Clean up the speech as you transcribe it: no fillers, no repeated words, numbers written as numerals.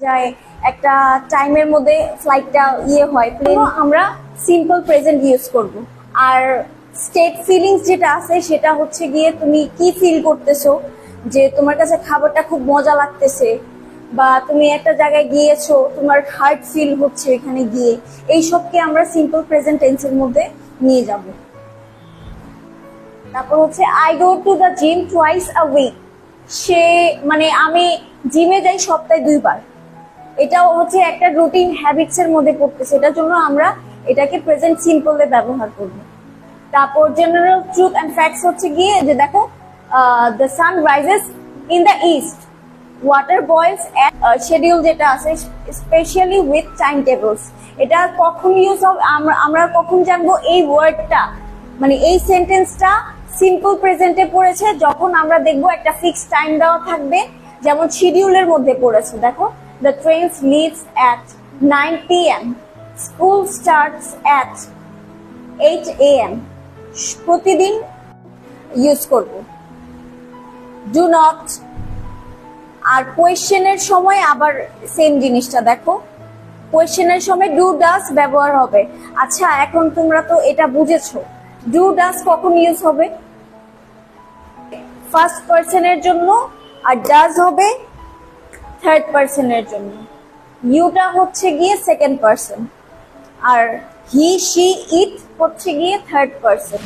যায় একটা টাইমের মধ্যে ফ্লাইটটা হয় প্লেন আমরা সিম্পল প্রেজেন্ট ইউজ করব। আর স্টেট ফিলিংস যেটা আছে সেটা হচ্ছে গিয়ে তুমি কি ফিল করতেছো, যে তোমার কাছে খাবারটা খুব মজা লাগতেছে বা তুমি একটা জায়গায় গিয়েছো তোমার হার্ট ফিল হচ্ছে এখানে গিয়ে, এইসবকে আমরা সিম্পল প্রেজেন্ট টেন্সের মধ্যে নিয়ে যাব। তারপর হচ্ছে I go to the gym twice a week. সে মানে আমি জিমে যাই সপ্তাহে 2 বার। এটাও হচ্ছে একটা রুটিন হ্যাবিটস এর মধ্যে পড়তেছে, এটার জন্য আমরা এটাকে প্রেজেন্ট সিম্পলে ব্যবহার করব। তারপর জেনারেল ট্রুথ এন্ড ফ্যাক্টস হচ্ছে গিয়ে যে দেখো the sun rises in the east, water বয়েলস schedule যেটা আছে স্পেশালি উইথ টাইম টেবলস। এটা কখন ইউজ হবে, আমরা কখন জানবো এই ওয়ার্ডটা, মানে এই সেন্টেন্সটা সিম্পল প্রেজেন্টে পড়েছে যখন আমরা দেখবো একটা ফিক্সড টাইম দেওয়া থাকবে, যেমন শিডিউলের মধ্যে পড়েছে। দেখো the train leaves at 9 p.m. School starts at 8 a.m. প্রতিদিন ইউজ করব। Do not. আর কোয়েশ্চেনের সময় আবার সেম জিনিসটা দেখো, কোয়েশ্চেনের সময় ডু ডাস ব্যবহার হবে। আচ্ছা এখন তোমরা তো এটা বুঝেছো, ডু ডাস কখন ইউজ হবে? ফার্স্ট পারসনের জন্য, আর ডাজ হবে থার্ড পারসনের জন্য। ইউটা হচ্ছে গিয়ে সেকেন্ড পারসন, আর হি শি ইট হচ্ছে গিয়ে থার্ড পারসন।